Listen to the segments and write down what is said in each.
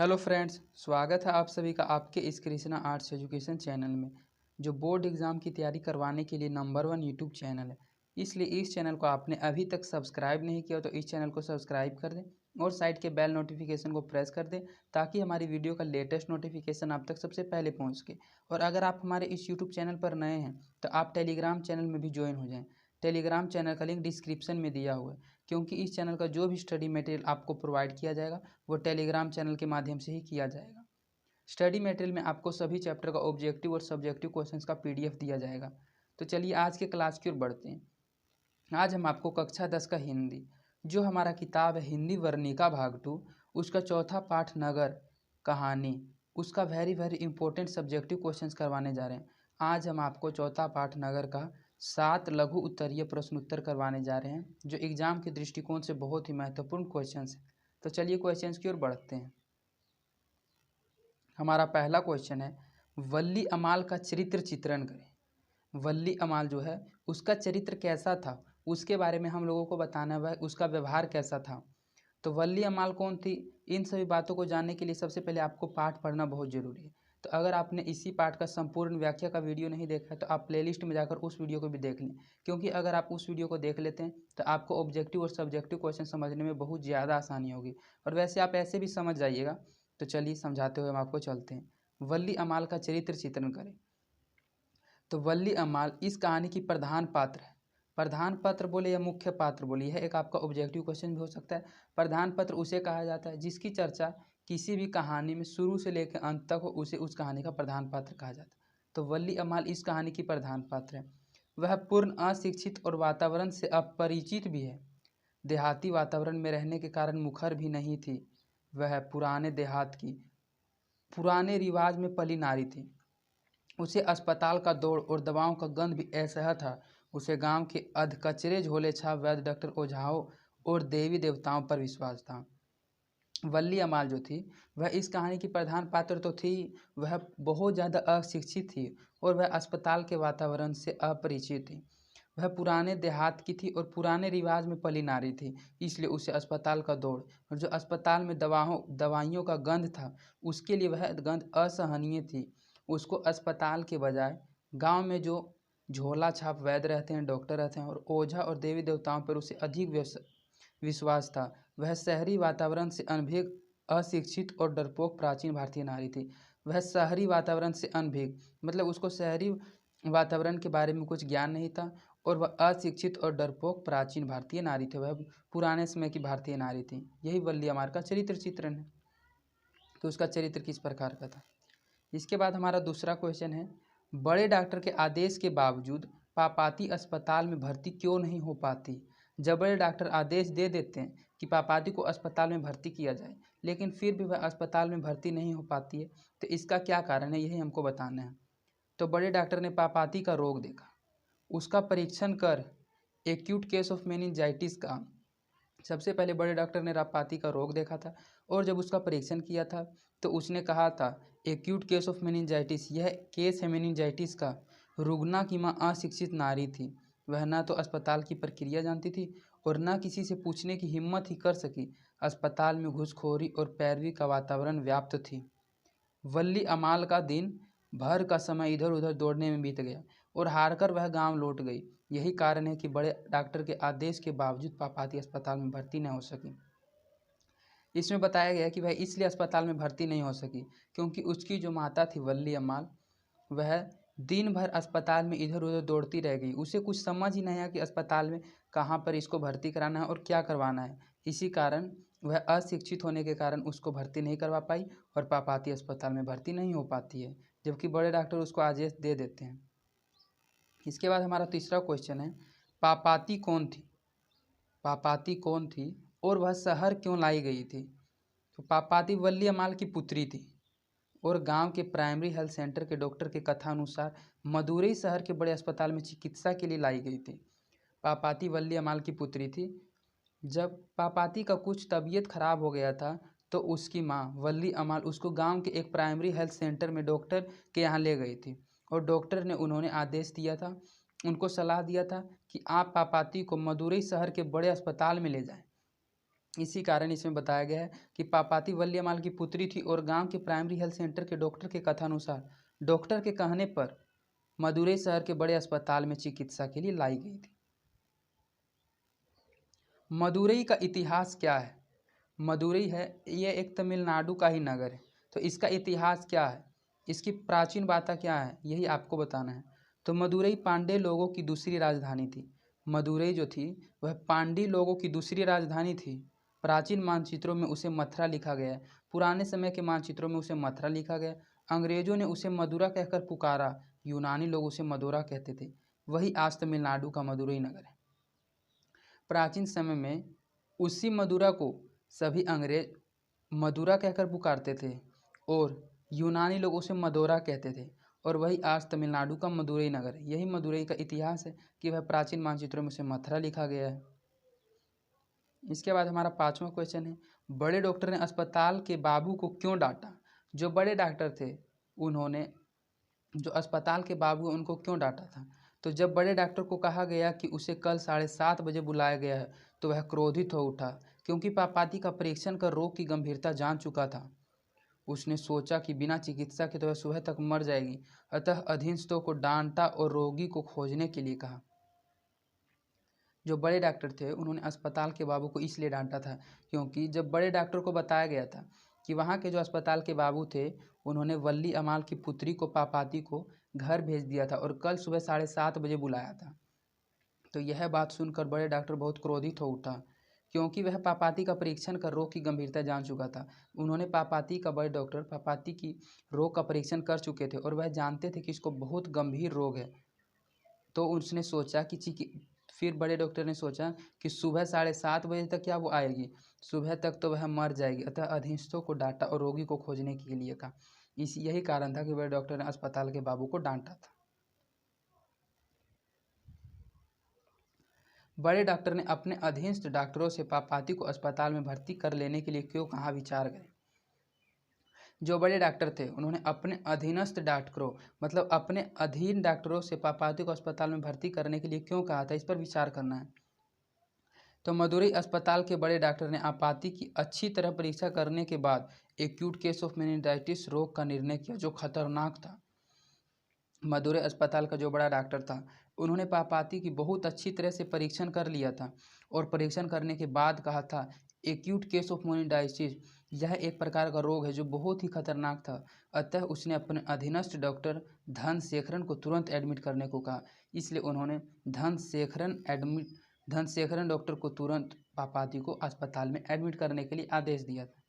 Hello friends, स्वागत है आप सभी का आपके इस कृष्णा आर्ट्स एजुकेशन चैनल में, जो बोर्ड एग्ज़ाम की तैयारी करवाने के लिए नंबर 1 यूट्यूब चैनल है। इसलिए इस चैनल को आपने अभी तक सब्सक्राइब नहीं किया तो इस चैनल को सब्सक्राइब कर दें और साइड के बेल नोटिफिकेशन को प्रेस कर दें, ताकि हमारी वीडियो का लेटेस्ट नोटिफिकेशन आप तक सबसे पहले पहुँच सके। और अगर आप हमारे इस यूट्यूब चैनल पर नए हैं तो आप टेलीग्राम चैनल में भी ज्वाइन हो जाएँ। टेलीग्राम चैनल का लिंक डिस्क्रिप्शन में दिया हुआ है, क्योंकि इस चैनल का जो भी स्टडी मटेरियल आपको प्रोवाइड किया जाएगा वो टेलीग्राम चैनल के माध्यम से ही किया जाएगा। स्टडी मटेरियल में आपको सभी चैप्टर का ऑब्जेक्टिव और सब्जेक्टिव क्वेश्चंस का पीडीएफ दिया जाएगा। तो चलिए आज के क्लास की ओर बढ़ते हैं। आज हम आपको कक्षा 10 का हिंदी, जो हमारा किताब है हिंदी वर्णिका भाग 2, उसका चौथा पाठ नगर कहानी, उसका वेरी इंपॉर्टेंट सब्जेक्टिव क्वेश्चंस करवाने जा रहे हैं। आज हम आपको चौथा पाठ नगर का 7 लघु उत्तरीय प्रश्न उत्तर करवाने जा रहे हैं, जो एग्जाम के दृष्टिकोण से बहुत ही महत्वपूर्ण क्वेश्चंस हैं। तो चलिए क्वेश्चंस की ओर बढ़ते हैं। हमारा पहला क्वेश्चन है, वल्ली अमाल का चरित्र चित्रण करें। वल्ली अमाल जो है उसका चरित्र कैसा था, उसके बारे में हम लोगों को बताना है, उसका व्यवहार कैसा था। तो वल्ली अमाल कौन थी, इन सभी बातों को जानने के लिए सबसे पहले आपको पाठ पढ़ना बहुत ज़रूरी है। तो अगर आपने इसी पाठ का संपूर्ण व्याख्या का वीडियो नहीं देखा है तो आप प्लेलिस्ट में जाकर उस वीडियो को भी देख लें, क्योंकि अगर आप उस वीडियो को देख लेते हैं तो आपको ऑब्जेक्टिव और सब्जेक्टिव क्वेश्चन समझने में बहुत ज़्यादा आसानी होगी। और वैसे आप ऐसे भी समझ जाइएगा। तो चलिए समझाते हुए हम आपको चलते हैं। वल्ली अमाल का चरित्र चित्रण करें। तो वल्ली अमाल इस कहानी की प्रधान पात्र है। प्रधान पात्र बोले या मुख्य पात्र बोले, यह एक आपका ऑब्जेक्टिव क्वेश्चन भी हो सकता है। प्रधान पात्र उसे कहा जाता है जिसकी चर्चा किसी भी कहानी में शुरू से लेकर अंत तक हो, उसे उस कहानी का प्रधान पात्र कहा जाता है। तो वल्ली अमाल इस कहानी की प्रधान पात्र है। वह पूर्ण अशिक्षित और वातावरण से अपरिचित भी है। देहाती वातावरण में रहने के कारण मुखर भी नहीं थी। वह पुराने देहात की पुराने रिवाज में पली नारी थी। उसे अस्पताल का दौड़ और दवाओं का गंध भी असह्य था। उसे गांव के अधकचरे झोले छाप वैद्य डॉक्टर ओझाओं और देवी देवताओं पर विश्वास था। वल्ली अमाल जो थी वह इस कहानी की प्रधान पात्र तो थी, वह बहुत ज़्यादा अशिक्षित थी और वह अस्पताल के वातावरण से अपरिचित थी। वह पुराने देहात की थी और पुराने रिवाज में पली नारी थी, इसलिए उसे अस्पताल का दौड़ और जो अस्पताल में दवाइयों का गंध था, उसके लिए वह गंध असहनीय थी। उसको अस्पताल के बजाय गांव में जो झोला छाप वैद्य रहते हैं, डॉक्टर रहते हैं और ओझा और देवी देवताओं पर उसे अधिक विश्वास था। वह शहरी वातावरण से अनभिज्ञ, अशिक्षित और डरपोक प्राचीन भारतीय नारी थी। वह शहरी वातावरण से अनभिज्ञ मतलब उसको शहरी वातावरण के बारे में कुछ ज्ञान नहीं था, और वह अशिक्षित और डरपोक प्राचीन भारतीय नारी थी। वह पुराने समय की भारतीय नारी थी। यही वल्ली अमाल का चरित्र चित्रण है। तो उसका चरित्र किस प्रकार का था। इसके बाद हमारा दूसरा क्वेश्चन है, बड़े डॉक्टर के आदेश के बावजूद पापाती अस्पताल में भर्ती क्यों नहीं हो पाती। जब बड़े डॉक्टर आदेश दे देते हैं कि पापाती को अस्पताल में भर्ती किया जाए, लेकिन फिर भी वह अस्पताल में भर्ती नहीं हो पाती है, तो इसका क्या कारण है, यही हमको बताना है। तो बड़े डॉक्टर ने पापाती का रोग देखा, उसका परीक्षण कर एक्यूट केस ऑफ मेनिंजाइटिस का सबसे पहले बड़े डॉक्टर ने पापाती का रोग देखा था, और जब उसका परीक्षण किया था तो उसने कहा था एक्यूट केस ऑफ मेनिंजाइटिस, यह केस है मेनिंजाइटिस का। रुग्ना की माँ अशिक्षित नारी थी। वह न तो अस्पताल की प्रक्रिया जानती थी और न किसी से पूछने की हिम्मत ही कर सकी। अस्पताल में घूसखोरी और पैरवी का वातावरण व्याप्त थी। वल्ली अमाल का दिन भर का समय इधर उधर दौड़ने में बीत गया और हारकर वह गांव लौट गई। यही कारण है कि बड़े डॉक्टर के आदेश के बावजूद पापाती अस्पताल में भर्ती न हो सकी। इसमें बताया गया कि वह इसलिए अस्पताल में भर्ती नहीं हो सकी क्योंकि उसकी जो माता थी वल्ली अमाल, वह दिन भर अस्पताल में इधर उधर दौड़ती रह गई। उसे कुछ समझ ही नहीं आया कि अस्पताल में कहाँ पर इसको भर्ती कराना है और क्या करवाना है। इसी कारण वह अशिक्षित होने के कारण उसको भर्ती नहीं करवा पाई और पापाती अस्पताल में भर्ती नहीं हो पाती है, जबकि बड़े डॉक्टर उसको आदेश दे देते हैं। इसके बाद हमारा तीसरा क्वेश्चन है, पापाती कौन थी। पापाती कौन थी और वह शहर क्यों लाई गई थी। तो पापाती वल्ली अमाल की पुत्री थी और गांव के प्राइमरी हेल्थ सेंटर के डॉक्टर के कथा अनुसार मदुरई शहर के बड़े अस्पताल में चिकित्सा के लिए लाई गई थी। पापाती वल्ली अमाल की पुत्री थी। जब पापाती का कुछ तबीयत खराब हो गया था तो उसकी माँ वल्ली अमाल उसको गांव के एक प्राइमरी हेल्थ सेंटर में डॉक्टर के यहाँ ले गई थी, और डॉक्टर ने उन्होंने आदेश दिया था, उनको सलाह दिया था कि आप पापाती को मदुरई शहर के बड़े अस्पताल में ले जाएं। इसी कारण इसमें बताया गया है कि पापाती वल्ली अमाल की पुत्री थी और गांव के प्राइमरी हेल्थ सेंटर के डॉक्टर के कथानुसार डॉक्टर के कहने पर मदुरई शहर के बड़े अस्पताल में चिकित्सा के लिए लाई गई थी। मदुरई का इतिहास क्या है? मदुरई है ये एक तमिलनाडु का ही नगर है। तो इसका इतिहास क्या है, इसकी प्राचीन बातें क्या है, यही आपको बताना है। तो मदुरई पांड्य लोगों की दूसरी राजधानी थी। मदुरई जो थी वह पांड्य लोगों की दूसरी राजधानी थी। प्राचीन मानचित्रों में उसे मथुरा लिखा गया है, पुराने समय के मानचित्रों में उसे मथुरा लिखा गया। अंग्रेजों ने उसे मदुरा कहकर पुकारा, यूनानी लोग उसे मदुरा कहते थे। वही आज तमिलनाडु का मदुरई नगर है। प्राचीन समय में उसी मदुरा को सभी अंग्रेज मदुरा कहकर पुकारते थे और यूनानी लोग उसे मदोरा कहते थे, और वही आज तमिलनाडु का मदुरई नगर है। यही मदुरई का इतिहास है कि वह प्राचीन मानचित्रों में उसे मथुरा लिखा गया है। इसके बाद हमारा 5वां क्वेश्चन है, बड़े डॉक्टर ने अस्पताल के बाबू को क्यों डांटा? जो बड़े डॉक्टर थे उन्होंने जो अस्पताल के बाबू उनको क्यों डांटा था? तो जब बड़े डॉक्टर को कहा गया कि उसे कल 7:30 बजे बुलाया गया है तो वह क्रोधित हो उठा, क्योंकि पापाती का परीक्षण कर रोग की गंभीरता जान चुका था। उसने सोचा कि बिना चिकित्सा के तो वह सुबह तक मर जाएगी, अतः अधीनस्थों को डांटा और रोगी को खोजने के लिए कहा। जो बड़े डॉक्टर थे उन्होंने अस्पताल के बाबू को इसलिए डांटा था क्योंकि जब बड़े डॉक्टर को बताया गया था कि वहाँ के जो अस्पताल के बाबू थे उन्होंने वल्ली अमाल की पुत्री को पापाती को घर भेज दिया था और कल सुबह 7:30 बजे बुलाया था। तो यह बात सुनकर बड़े डॉक्टर बहुत क्रोधित हो उठा, क्योंकि वह पापाती का परीक्षण कर रोग की गंभीरता जान चुका था। उन्होंने पापाती का बड़े डॉक्टर पापाती की रोग का परीक्षण कर चुके थे और वह जानते थे कि इसको बहुत गंभीर रोग है। तो उसने सोचा कि फिर बड़े डॉक्टर ने सोचा कि सुबह 7:30 बजे तक क्या वो आएगी, सुबह तक तो वह मर जाएगी, अतः अधीनस्थों को डांटा और रोगी को खोजने के लिए कहा। यही कारण था कि बड़े डॉक्टर ने अस्पताल के बाबू को डांटा था। बड़े डॉक्टर ने अपने अधीनस्थ डॉक्टरों से पापाती को अस्पताल में भर्ती कर लेने के लिए क्यों कहा, विचार करें। जो बड़े डॉक्टर थे उन्होंने अपने अधीनस्थ डॉक्टरों मतलब अपने अधीन डॉक्टरों से पापाती को अस्पताल में भर्ती करने के लिए क्यों कहा था, इस पर विचार करना है। तो मदुरई अस्पताल के बड़े डॉक्टर ने आपाती की अच्छी तरह परीक्षा करने के बाद एक्यूट केस ऑफ मेनिंजाइटिस रोग का निर्णय किया, जो खतरनाक था। मदुरई अस्पताल का जो बड़ा डॉक्टर था उन्होंने पापाती की बहुत अच्छी तरह से परीक्षण कर लिया था और परीक्षण करने के बाद कहा था एक्यूट केस ऑफ मेनिंजाइटिस यह एक प्रकार का रोग है जो बहुत ही खतरनाक था। अतः उसने अपने अधीनस्थ डॉक्टर धनशेखरन को तुरंत एडमिट करने को कहा। इसलिए उन्होंने धनशेखरन डॉक्टर को तुरंत पापाती को अस्पताल में एडमिट करने के लिए आदेश दिया था।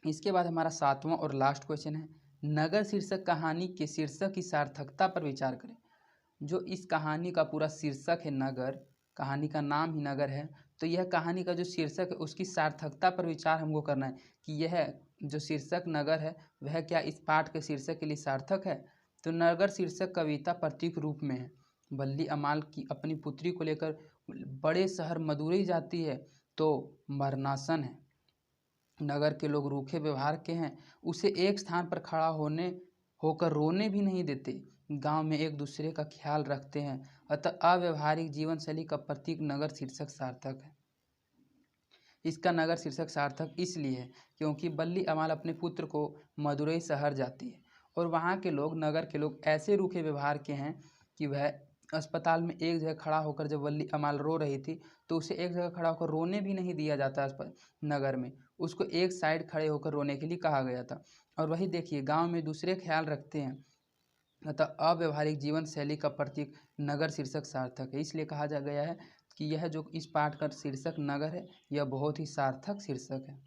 इसके बाद हमारा 7वां और लास्ट क्वेश्चन है, नगर शीर्षक कहानी के शीर्षक की सार्थकता पर विचार करें। जो इस कहानी का पूरा शीर्षक है नगर, कहानी का नाम ही नगर है, तो यह कहानी का जो शीर्षक है उसकी सार्थकता पर विचार हमको करना है कि यह जो शीर्षक नगर है वह क्या इस पाठ के शीर्षक के लिए सार्थक है। तो नगर शीर्षक कविता प्रतीक रूप में है। वल्ली अमाल की अपनी पुत्री को लेकर बड़े शहर मदुरई जाती है तो मरनासन है। नगर के लोग रूखे व्यवहार के हैं, उसे एक स्थान पर खड़ा होकर रोने भी नहीं देते। गांव में एक दूसरे का ख्याल रखते हैं, अतः अव्यवहारिक जीवन शैली का प्रतीक नगर शीर्षक सार्थक है। इसका नगर शीर्षक सार्थक इसलिए है क्योंकि वल्ली अमाल अपने पुत्र को मदुरई शहर जाती है और वहाँ के लोग नगर के लोग ऐसे रूखे व्यवहार के हैं कि वह अस्पताल में एक जगह खड़ा होकर जब वल्ली अमाल रो रही थी तो उसे एक जगह खड़ा होकर रोने भी नहीं दिया जाता। नगर में उसको एक साइड खड़े होकर रोने के लिए कहा गया था। और वही देखिए गांव में दूसरे ख्याल रखते हैं, अतः अव्यवहारिक जीवन शैली का प्रतीक नगर शीर्षक सार्थक है। इसलिए कहा जा गया है कि यह जो इस पाठ का शीर्षक नगर है यह बहुत ही सार्थक शीर्षक है।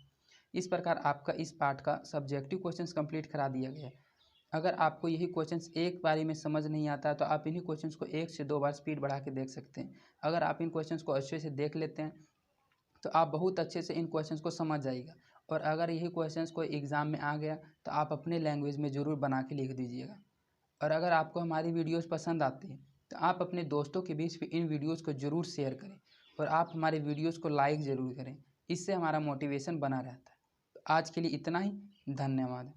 इस प्रकार आपका इस पाठ का सब्जेक्टिव क्वेश्चंस कंप्लीट करा दिया गया है। अगर आपको यही क्वेश्चंस एक बारी में समझ नहीं आता तो आप इन्हीं क्वेश्चंस को 1 से 2 बार स्पीड बढ़ा के देख सकते हैं। अगर आप इन क्वेश्चंस को अच्छे से देख लेते हैं तो आप बहुत अच्छे से इन क्वेश्चंस को समझ जाइएगा। और अगर यही क्वेश्चंस कोई एग्ज़ाम में आ गया तो आप अपने लैंग्वेज में ज़रूर बना के लिख दीजिएगा। और अगर आपको हमारी वीडियोस पसंद आती हैं तो आप अपने दोस्तों के बीच भी इन वीडियोस को ज़रूर शेयर करें और आप हमारे वीडियोस को लाइक ज़रूर करें, इससे हमारा मोटिवेशन बना रहता है। तो आज के लिए इतना ही, धन्यवाद।